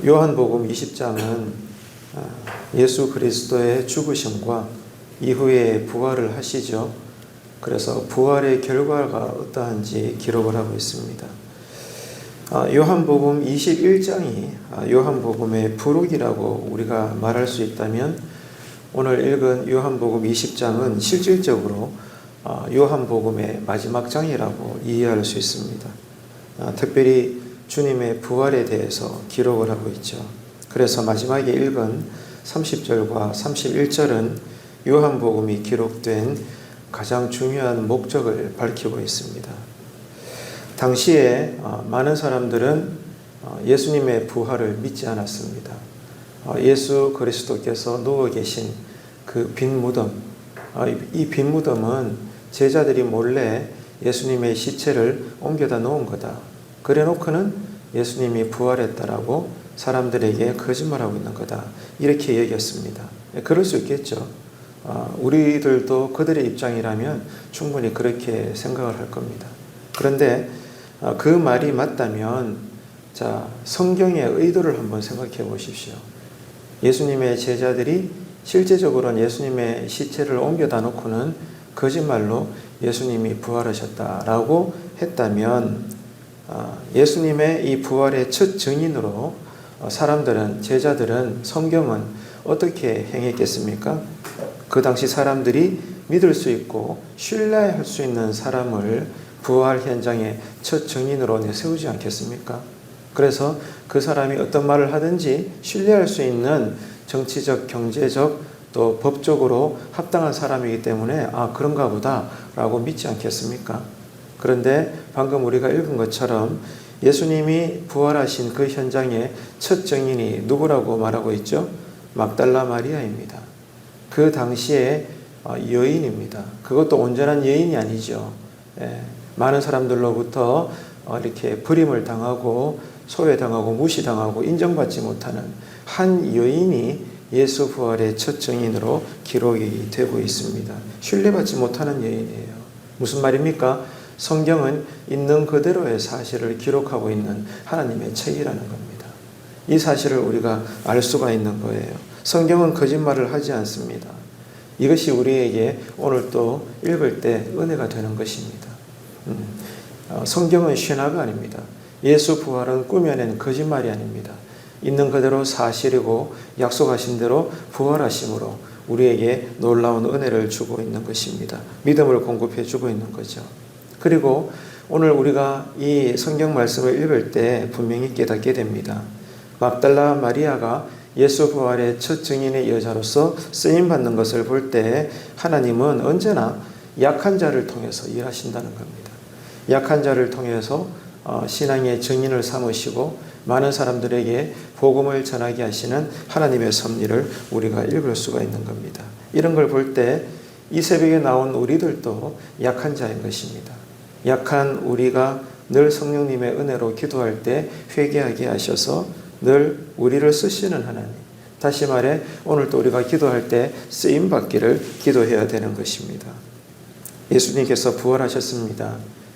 요한복음 20장은 예수 그리스도의 죽으심과 이후에 부활을 하시죠. 그래서 부활의 결과가 어떠한지 기록을 하고 있습니다. 요한복음 21장이 요한복음의 부록이라고 우리가 말할 수 있다면, 오늘 읽은 요한복음 20장은 실질적으로 요한복음의 마지막 장이라고 이해할 수 있습니다. 특별히 주님의 부활에 대해서 기록을 하고 있죠. 그래서 마지막에 읽은 30절과 31절은 요한복음이 기록된 가장 중요한 목적을 밝히고 있습니다. 당시에 많은 사람들은 예수님의 부활을 믿지 않았습니다. 예수 그리스도께서 누워 계신 그 빈 무덤, 이 빈 무덤은 제자들이 몰래 예수님의 시체를 옮겨다 놓은 거다. 그래 놓고는 예수님이 부활했다라고 사람들에게 거짓말하고 있는 거다. 이렇게 여겼습니다. 그럴 수 있겠죠. 우리들도 그들의 입장이라면 충분히 그렇게 생각을 할 겁니다. 그런데 그 말이 맞다면, 성경의 의도를 한번 생각해 보십시오. 예수님의 제자들이 실제적으로는 예수님의 시체를 옮겨다 놓고는 거짓말로 예수님이 부활하셨다라고 했다면, 예수님의 이 부활의 첫 증인으로 사람들은, 제자들은, 성경은 어떻게 행했겠습니까? 그 당시 사람들이 믿을 수 있고 신뢰할 수 있는 사람을 부활 현장의 첫 증인으로 내세우지 않겠습니까? 그래서 그 사람이 어떤 말을 하든지 신뢰할 수 있는 정치적, 경제적, 또 법적으로 합당한 사람이기 때문에 그런가 보다 라고 믿지 않겠습니까? 그런데 방금 우리가 읽은 것처럼 예수님이 부활하신 그 현장의 첫 증인이 누구라고 말하고 있죠? 막달라 마리아입니다. 그 당시에 여인입니다. 그것도 온전한 여인이 아니죠. 많은 사람들로부터 이렇게 버림을 당하고 소외당하고 무시당하고 인정받지 못하는 한 여인이 예수 부활의 첫 증인으로 기록이 되고 있습니다. 신뢰받지 못하는 여인이에요. 무슨 말입니까? 성경은 있는 그대로의 사실을 기록하고 있는 하나님의 책이라는 겁니다. 이 사실을 우리가 알 수가 있는 거예요. 성경은 거짓말을 하지 않습니다. 이것이 우리에게 오늘 또 읽을 때 은혜가 되는 것입니다. 성경은 신화가 아닙니다. 예수 부활은 꾸며낸 거짓말이 아닙니다. 있는 그대로 사실이고 약속하신 대로 부활하심으로 우리에게 놀라운 은혜를 주고 있는 것입니다. 믿음을 공급해 주고 있는 거죠. 그리고 오늘 우리가 이 성경 말씀을 읽을 때 분명히 깨닫게 됩니다. 막달라 마리아가 예수 부활의 첫 증인의 여자로서 쓰임받는 것을 볼 때 하나님은 언제나 약한 자를 통해서 일하신다는 겁니다. 약한 자를 통해서 신앙의 증인을 삼으시고 많은 사람들에게 복음을 전하게 하시는 하나님의 섭리를 우리가 읽을 수가 있는 겁니다. 이런 걸 볼 때 이 새벽에 나온 우리들도 약한 자인 것입니다. 약한 우리가 늘 성령님의 은혜로 기도할 때 회개하게 하셔서 늘 우리를 쓰시는 하나님. 다시 말해 오늘도 우리가 기도할 때 쓰임받기를 기도해야 되는 것입니다. 예수님께서 부활하셨습니다.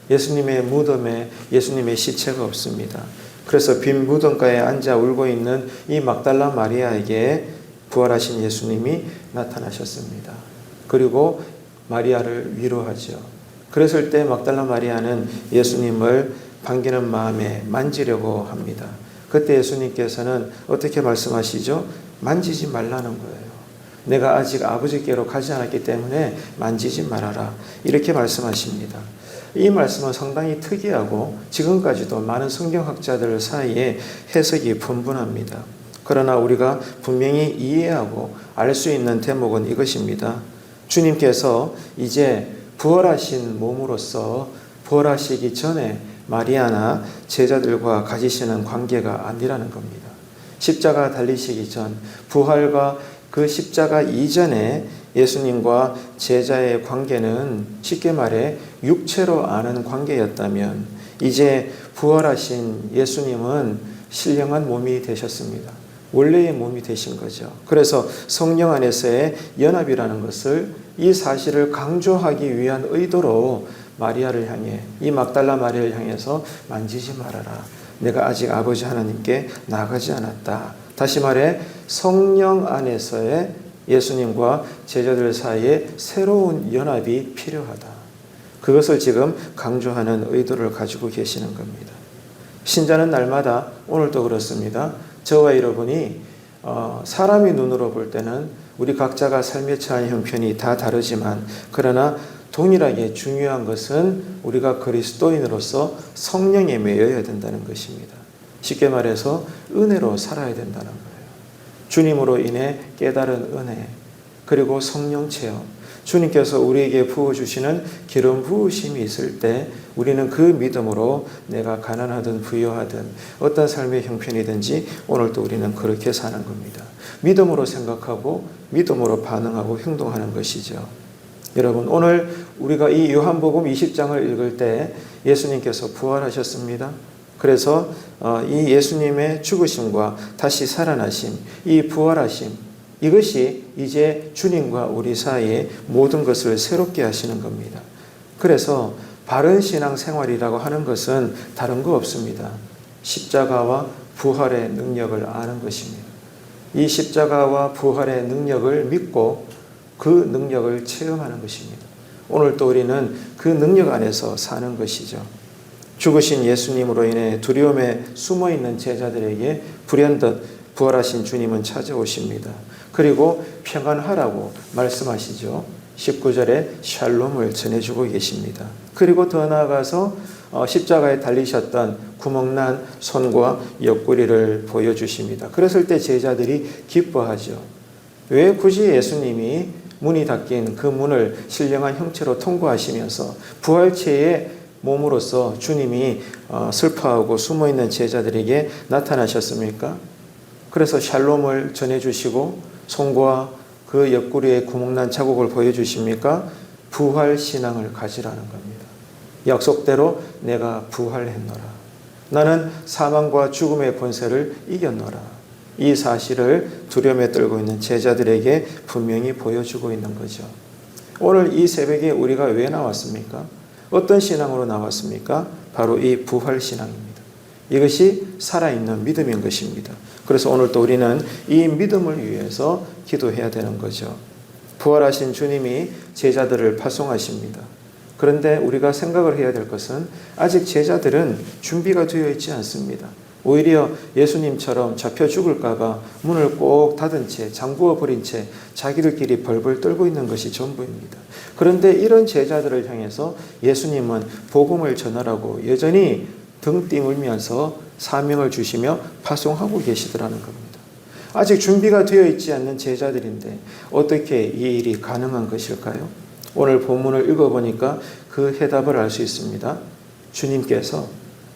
예수님의 무덤에 예수님의 시체가 없습니다. 그래서 빈 무덤가에 앉아 울고 있는 이 막달라 마리아에게 부활하신 예수님이 나타나셨습니다. 그리고 마리아를 위로하죠. 그랬을 때 막달라 마리아는 예수님을 반기는 마음에 만지려고 합니다. 그때 예수님께서는 어떻게 말씀하시죠? 만지지 말라는 거예요. 내가 아직 아버지께로 가지 않았기 때문에 만지지 말아라. 이렇게 말씀하십니다. 이 말씀은 상당히 특이하고 지금까지도 많은 성경학자들 사이에 해석이 분분합니다. 그러나 우리가 분명히 이해하고 알 수 있는 대목은 이것입니다. 주님께서 이제 부활하신 몸으로서 부활하시기 전에 마리아나 제자들과 가지시는 관계가 아니라는 겁니다. 십자가 달리시기 전, 부활과 그 십자가 이전에 예수님과 제자의 관계는 쉽게 말해 육체로 아는 관계였다면, 이제 부활하신 예수님은 신령한 몸이 되셨습니다. 원래의 몸이 되신 거죠. 그래서 성령 안에서의 연합이라는 것을, 이 사실을 강조하기 위한 의도로 마리아를 향해, 이 막달라 마리아를 향해서 만지지 말아라. 내가 아직 아버지 하나님께 나가지 않았다. 다시 말해 성령 안에서의 예수님과 제자들 사이에 새로운 연합이 필요하다. 그것을 지금 강조하는 의도를 가지고 계시는 겁니다. 신자는 날마다, 오늘도 그렇습니다. 저와 여러분이 사람이 눈으로 볼 때는 우리 각자가 삶에 처한 형편이 다 다르지만, 그러나 동일하게 중요한 것은 우리가 그리스도인으로서 성령에 매여야 된다는 것입니다. 쉽게 말해서 은혜로 살아야 된다는 거예요. 주님으로 인해 깨달은 은혜, 그리고 성령 체험, 주님께서 우리에게 부어주시는 기름 부으심이 있을 때 우리는 그 믿음으로 내가 가난하든 부유하든 어떤 삶의 형편이든지 오늘도 우리는 그렇게 사는 겁니다. 믿음으로 생각하고 믿음으로 반응하고 행동하는 것이죠. 여러분, 오늘 우리가 이 요한복음 20장을 읽을 때 예수님께서 부활하셨습니다. 그래서 이 예수님의 죽으심과 다시 살아나심, 이 부활하심, 이것이 이제 주님과 우리 사이에 모든 것을 새롭게 하시는 겁니다. 그래서 바른 신앙 생활이라고 하는 것은 다른 거 없습니다. 십자가와 부활의 능력을 아는 것입니다. 이 십자가와 부활의 능력을 믿고 그 능력을 체험하는 것입니다. 오늘 또 우리는 그 능력 안에서 사는 것이죠. 죽으신 예수님으로 인해 두려움에 숨어있는 제자들에게 불현듯 부활하신 주님은 찾아오십니다. 그리고 평안하라고 말씀하시죠. 19절에 샬롬을 전해주고 계십니다. 그리고 더 나아가서 십자가에 달리셨던 구멍난 손과 옆구리를 보여주십니다. 그랬을 때 제자들이 기뻐하죠. 왜 굳이 예수님이 문이 닫긴 그 문을 신령한 형체로 통과하시면서 부활체의 몸으로서 주님이 슬퍼하고 숨어있는 제자들에게 나타나셨습니까? 그래서 샬롬을 전해주시고 손과 그 옆구리에 구멍난 자국을 보여주십니까? 부활 신앙을 가지라는 겁니다. 약속대로 내가 부활했노라. 나는 사망과 죽음의 권세를 이겼노라. 이 사실을 두려움에 떨고 있는 제자들에게 분명히 보여주고 있는 거죠. 오늘 이 새벽에 우리가 왜 나왔습니까? 어떤 신앙으로 나왔습니까? 바로 이 부활 신앙입니다. 이것이 살아있는 믿음인 것입니다. 그래서 오늘 또 우리는 이 믿음을 위해서 기도해야 되는 거죠. 부활하신 주님이 제자들을 파송하십니다. 그런데 우리가 생각을 해야 될 것은 아직 제자들은 준비가 되어 있지 않습니다. 오히려 예수님처럼 잡혀 죽을까 봐 문을 꼭 닫은 채 잠그어 버린 채 자기들끼리 벌벌 떨고 있는 것이 전부입니다. 그런데 이런 제자들을 향해서 예수님은 복음을 전하라고 여전히 등 띠물면서 사명을 주시며 파송하고 계시더라는 겁니다. 아직 준비가 되어 있지 않는 제자들인데 어떻게 이 일이 가능한 것일까요? 오늘 본문을 읽어보니까 그 해답을 알 수 있습니다. 주님께서,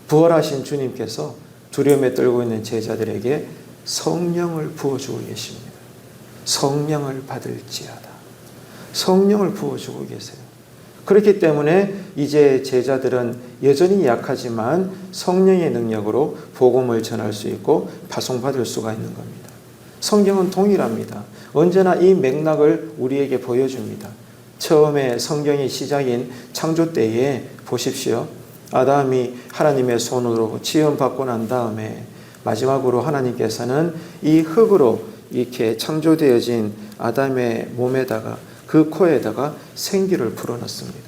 부활하신 주님께서 두려움에 떨고 있는 제자들에게 성령을 부어주고 계십니다. 성령을 받을지어다. 성령을 부어주고 계세요. 그렇기 때문에 이제 제자들은 여전히 약하지만 성령의 능력으로 복음을 전할 수 있고 파송받을 수가 있는 겁니다. 성경은 동일합니다. 언제나 이 맥락을 우리에게 보여줍니다. 처음에 성경의 시작인 창조 때에 보십시오. 아담이 하나님의 손으로 지음받고 난 다음에 마지막으로 하나님께서는 이 흙으로 이렇게 창조되어진 아담의 몸에다가 그 코에다가 생기를 불어넣습니다.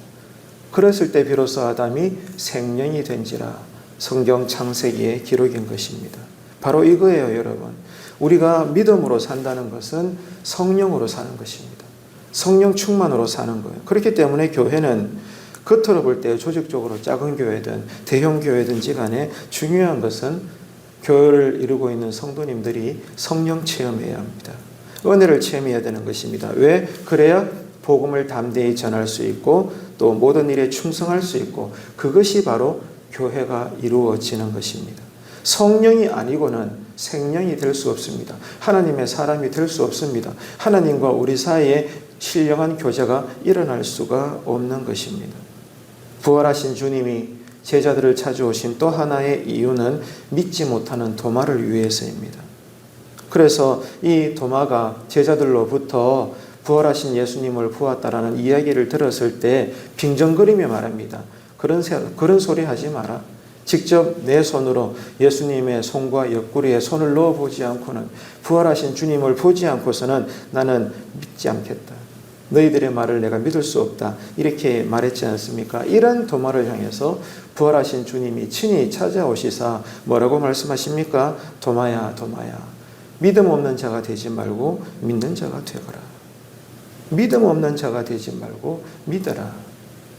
그랬을 때 비로소 아담이 생명이 된지라 성경 창세기의 기록인 것입니다. 바로 이거예요, 여러분. 우리가 믿음으로 산다는 것은 성령으로 사는 것입니다. 성령 충만으로 사는 거예요. 그렇기 때문에 교회는 겉으로 볼 때 조직적으로 작은 교회든 대형 교회든지 간에 중요한 것은 교회를 이루고 있는 성도님들이 성령 체험해야 합니다. 은혜를 체험해야 되는 것입니다. 왜? 그래야 복음을 담대히 전할 수 있고 또 모든 일에 충성할 수 있고 그것이 바로 교회가 이루어지는 것입니다. 성령이 아니고는 생명이 될 수 없습니다. 하나님의 사람이 될 수 없습니다. 하나님과 우리 사이에 신령한 교제가 일어날 수가 없는 것입니다. 부활하신 주님이 제자들을 찾아오신 또 하나의 이유는 믿지 못하는 도마를 위해서입니다. 그래서 이 도마가 제자들로부터 부활하신 예수님을 보았다라는 이야기를 들었을 때 빙정거리며 말합니다. 그런 소리 하지 마라. 직접 내 손으로 예수님의 손과 옆구리에 손을 넣어보지 않고는, 부활하신 주님을 보지 않고서는 나는 믿지 않겠다. 너희들의 말을 내가 믿을 수 없다. 이렇게 말했지 않습니까? 이런 도마를 향해서 부활하신 주님이 친히 찾아오시사 뭐라고 말씀하십니까? 도마야, 도마야. 믿음 없는 자가 되지 말고 믿는 자가 되거라. 믿음 없는 자가 되지 말고 믿어라.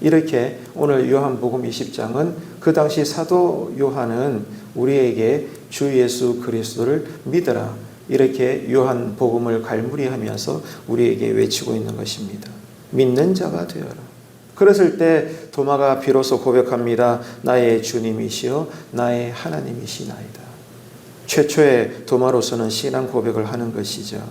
이렇게 오늘 요한복음 20장은 그 당시 사도 요한은 우리에게 주 예수 그리스도를 믿어라, 이렇게 요한복음을 갈무리하면서 우리에게 외치고 있는 것입니다. 믿는 자가 되어라. 그랬을 때 도마가 비로소 고백합니다. 나의 주님이시여 나의 하나님이시나이다. 최초의 도마로서는 신앙 고백을 하는 것이죠.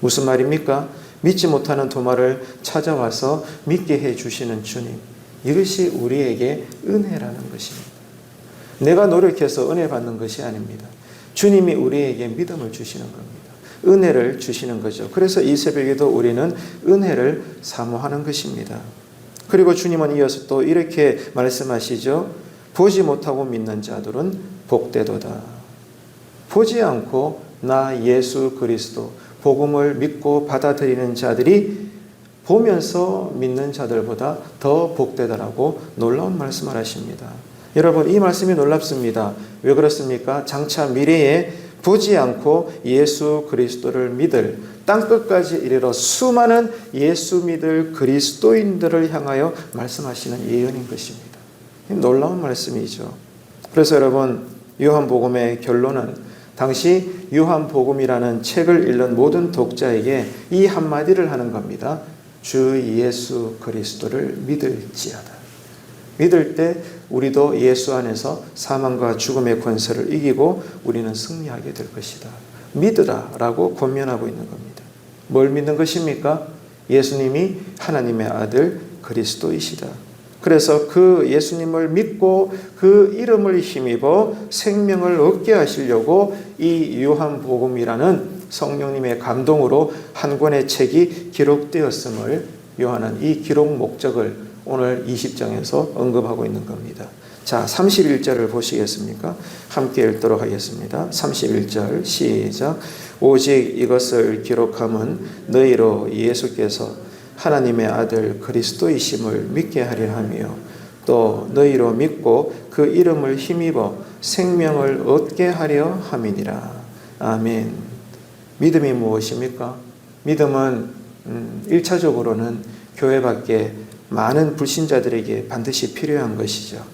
무슨 말입니까? 믿지 못하는 도마를 찾아와서 믿게 해주시는 주님, 이것이 우리에게 은혜라는 것입니다. 내가 노력해서 은혜 받는 것이 아닙니다. 주님이 우리에게 믿음을 주시는 겁니다. 은혜를 주시는 거죠. 그래서 이 새벽에도 우리는 은혜를 사모하는 것입니다. 그리고 주님은 이어서 또 이렇게 말씀하시죠. 보지 못하고 믿는 자들은 복되도다. 보지 않고 나 예수 그리스도 복음을 믿고 받아들이는 자들이 보면서 믿는 자들보다 더 복되다라고 놀라운 말씀을 하십니다. 여러분, 이 말씀이 놀랍습니다. 왜 그렇습니까? 장차 미래에 보지 않고 예수 그리스도를 믿을, 땅끝까지 이르러 수많은 예수 믿을 그리스도인들을 향하여 말씀하시는 예언인 것입니다. 놀라운 말씀이죠. 그래서 여러분, 요한복음의 결론은 당시 요한복음이라는 책을 읽는 모든 독자에게 이 한마디를 하는 겁니다. 주 예수 그리스도를 믿을지어다. 믿을 때 우리도 예수 안에서 사망과 죽음의 권세를 이기고 우리는 승리하게 될 것이다. 믿으라 라고 권면하고 있는 겁니다. 뭘 믿는 것입니까? 예수님이 하나님의 아들 그리스도이시다. 그래서 그 예수님을 믿고 그 이름을 힘입어 생명을 얻게 하시려고 이 요한복음이라는 성령님의 감동으로 한 권의 책이 기록되었음을 요한은 이 기록 목적을 오늘 20장에서 언급하고 있는 겁니다. 자, 31절을 보시겠습니까? 함께 읽도록 하겠습니다. 31절 시작. 오직 이것을 기록함은 너희로 예수께서 하나님의 아들 그리스도이심을 믿게 하려 하며 또 너희로 믿고 그 이름을 힘입어 생명을 얻게 하려 함이니라. 아멘. 믿음이 무엇입니까? 믿음은 1차적으로는 교회 밖에 많은 불신자들에게 반드시 필요한 것이죠.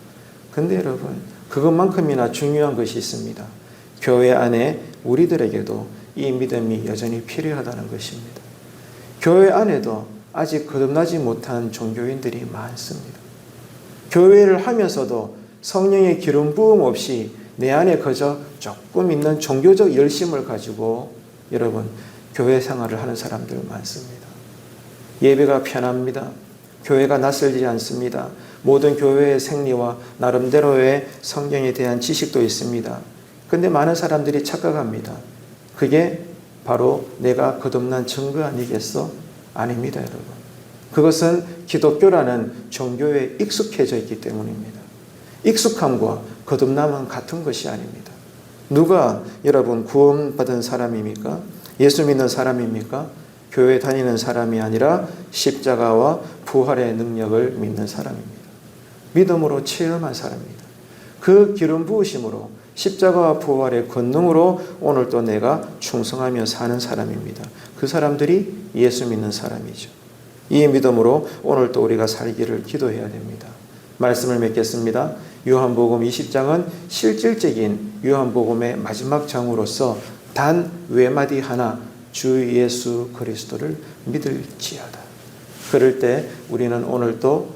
근데 여러분, 그것만큼이나 중요한 것이 있습니다. 교회 안에 우리들에게도 이 믿음이 여전히 필요하다는 것입니다. 교회 안에도 아직 거듭나지 못한 종교인들이 많습니다. 교회를 하면서도 성령의 기름 부음 없이 내 안에 그저 조금 있는 종교적 열심을 가지고 여러분 교회 생활을 하는 사람들 많습니다. 예배가 편합니다. 교회가 낯설지 않습니다. 모든 교회의 생리와 나름대로의 성경에 대한 지식도 있습니다. 그런데 많은 사람들이 착각합니다. 그게 바로 내가 거듭난 증거 아니겠어? 아닙니다, 여러분. 그것은 기독교라는 종교에 익숙해져 있기 때문입니다. 익숙함과 거듭남은 같은 것이 아닙니다. 누가 여러분 구원받은 사람입니까? 예수 믿는 사람입니까? 교회 다니는 사람이 아니라 십자가와 부활의 능력을 믿는 사람입니다. 믿음으로 체험한 사람입니다. 그 기름 부으심으로 십자가와 부활의 권능으로 오늘 또 내가 충성하며 사는 사람입니다. 그 사람들이 예수 믿는 사람이죠. 이 믿음으로 오늘 또 우리가 살기를 기도해야 됩니다. 말씀을 맺겠습니다. 요한복음 20장은 실질적인 요한복음의 마지막 장으로서 단 외마디 하나, 주 예수 그리스도를 믿을지어다. 그럴 때 우리는 오늘 또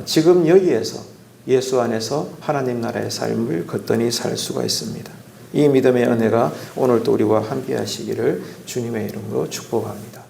지금 여기에서 예수 안에서 하나님 나라의 삶을 거뜬히 살 수가 있습니다. 이 믿음의 은혜가 오늘 또 우리와 함께 하시기를 주님의 이름으로 축복합니다.